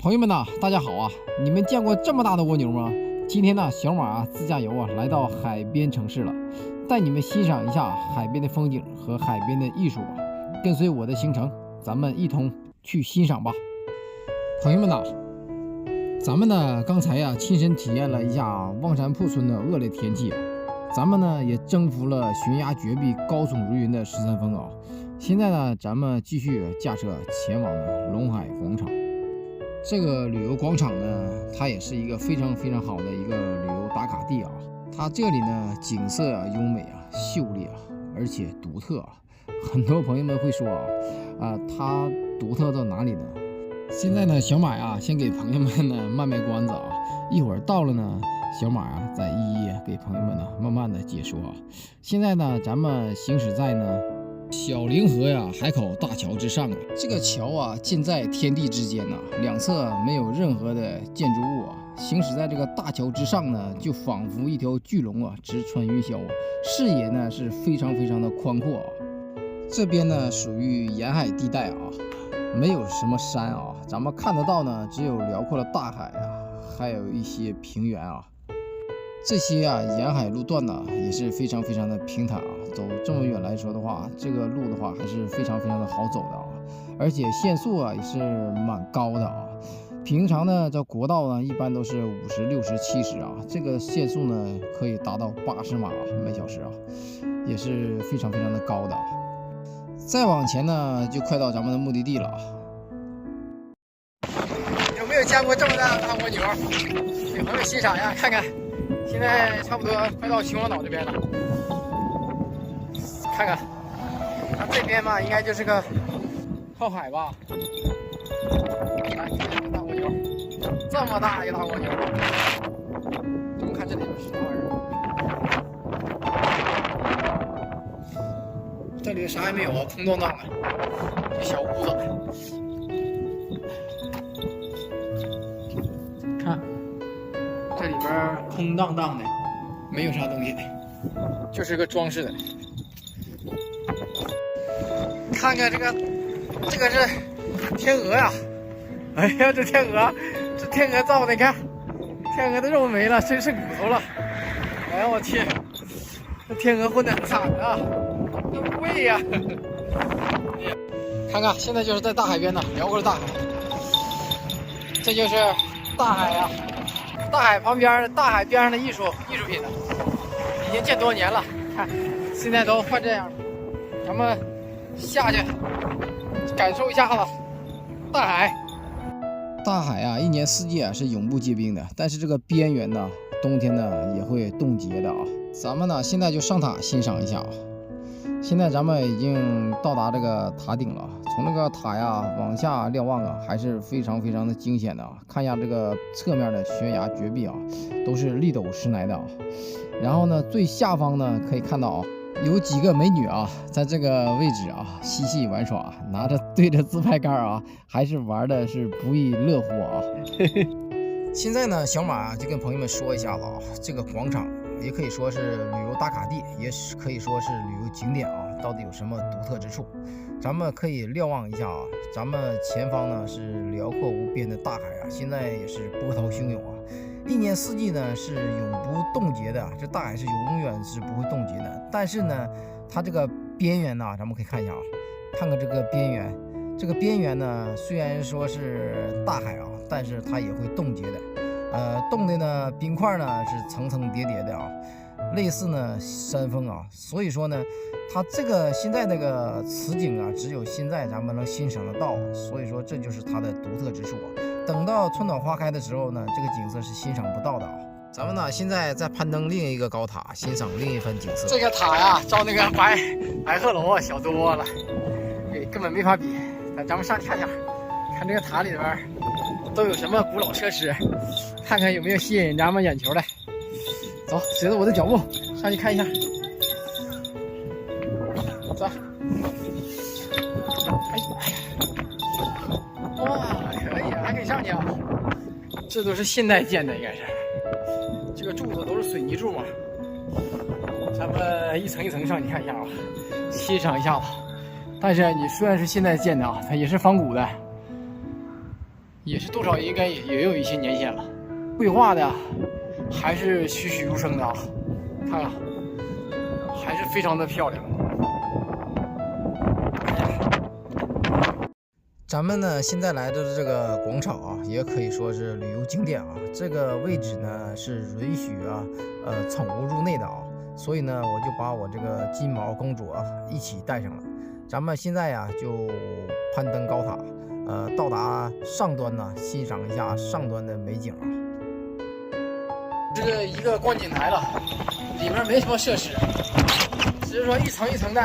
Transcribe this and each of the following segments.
朋友们呐，大家好啊！你们见过这么大的蜗牛吗？今天呢，小马自驾游来到海边城市了，带你们欣赏一下海边的风景和海边的艺术吧。跟随我的行程，咱们一同去欣赏吧。朋友们呐，咱们呢刚才亲身体验了一下望山铺村的恶劣天气咱们呢也征服了悬崖绝壁、高耸如云的13峰现在呢，咱们继续驾车前往龙海广场。这个旅游广场呢，它也是一个非常好的一个旅游打卡地它这里呢，景色优美秀丽而且独特很多朋友们会说它独特到哪里呢？现在呢，小马先给朋友们呢卖关子一会儿到了呢，小马再一一给朋友们呢慢慢的解说现在呢，咱们行驶在呢小凌河海口大桥之上这个桥建在天地之间两侧没有任何的建筑物行驶在这个大桥之上呢，就仿佛一条巨龙直穿云霄视野呢是非常的宽阔这边呢属于沿海地带没有什么山咱们看得到呢，只有辽阔的大海还有一些平原这些沿海路段呢也是非常的平坦走这么远来说的话，这个路的话还是非常的好走的而且限速也是蛮高的平常呢这国道呢一般都是50、60、70这个限速呢可以达到80码每小时也是非常的高的再往前呢就快到咱们的目的地了有没有见过这么大的大蜗牛？给朋友欣赏一下看看。现在差不多快到秦皇岛这边了，看看，它这边嘛，应该就是个靠海吧。来，大蜗牛，这么大一个大蜗牛，咱们看这里面是啥玩意儿？这里啥也没有空荡荡的，这小屋子。看。这里边空荡荡的，没有啥东西，就是个装饰的。看看这个是天鹅哎呀，这天鹅造的，你看，天鹅的肉没了，真是骨头了。哎呀，我天，这天鹅混得很惨真贵呀。看看，现在就是在大海边辽阔的大海，这就是大海大海旁边，大海边上的艺术品呢，已经建多年了。看，现在都换这样了。咱们下去感受一下子大海。大海一年四季是永不结冰的，但是这个边缘呢，冬天呢也会冻结的咱们呢现在就上塔欣赏一下现在咱们已经到达这个塔顶了，从这个塔往下瞭望还是非常的惊险的看一下这个侧面的悬崖绝壁都是砾陡石崖的然后呢，最下方呢可以看到有几个美女在这个位置嬉戏玩耍，对着自拍杆还是玩的是不亦乐乎现在呢，小马就跟朋友们说一下子这个广场。也可以说是旅游打卡地，也可以说是旅游景点到底有什么独特之处？咱们可以瞭望一下咱们前方呢是辽阔无边的大海现在也是波涛汹涌一年四季呢是永不冻结的，这大海是永远是不会冻结的。但是呢，它这个边缘呢，咱们可以看一下看看这个边缘，这个边缘呢虽然说是大海但是它也会冻结的。冻的呢冰块呢是层层叠叠的类似呢山峰所以说呢，它这个现在这个此景只有现在咱们能欣赏得到，所以说这就是它的独特之处等到春暖花开的时候呢，这个景色是欣赏不到的咱们呢现在在攀登另一个高塔，欣赏另一番景色。这个塔照那个白鹤楼小多了，根本没法比。咱们上去看看，看这个塔里边都有什么古老设施，看看有没有吸引咱们眼球的。走，随着我的脚步上去看一下。走。哇，可以还可以上去这都是现代建的，应该是。这个柱子都是水泥柱嘛。咱们一层一层上去看一下欣赏一下但是你虽然是现代建的它也是仿古的。也是多少应该也有一些年限了。绘画的还是栩栩如生的啊，看看，还是非常的漂亮。咱们呢现在来的这个广场啊，也可以说是旅游景点啊。这个位置呢是允许宠物入内的啊，所以呢我就把我这个金毛公主一起带上了。咱们现在就攀登高塔，到达上端呢，欣赏一下上端的美景啊。这个一个观景台了，里面没什么设施，只是说一层一层的，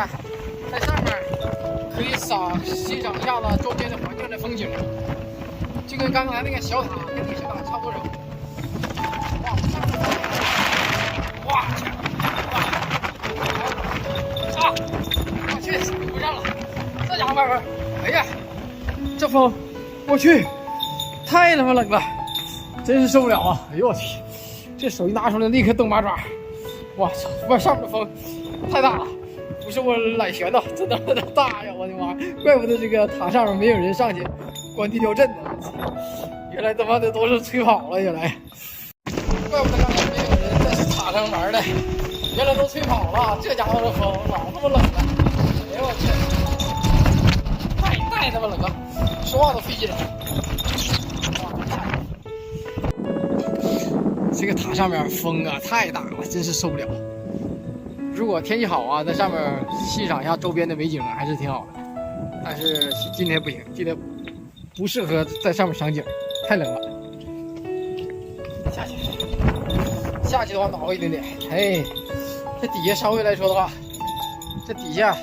在上面可以欣赏一下子周边的环境的风景，就跟刚才那个小塔跟那个小塔差不多少。哇，我去，不上了，这家伙，哎呀，这风，我去，太他妈冷了，真是受不了啊！哎呦我去，这手一拿出来立刻蹬八爪，哇操，外上面的风太大了。不是我懒闲呐，真的大呀！我的妈，怪不得这个塔上面没有人上去管地调阵呢。原来他妈的都是吹跑了，原来，怪不得刚才没有人在塔上玩的，原来都吹跑了。这家伙的风老他妈冷了，哎呦我去，太他妈冷了，说话都费劲。这个塔上面风太大了，真是受不了。如果天气好啊，在上面欣赏一下周边的美景还是挺好的。但是今天不行，今天不适合在上面赏景，太冷了。下去的话暖和一点点。哎，这底下稍微来说的话，这底下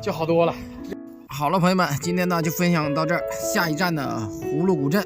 就好多了。好了，朋友们，今天呢就分享到这儿。下一站呢，葫芦古镇。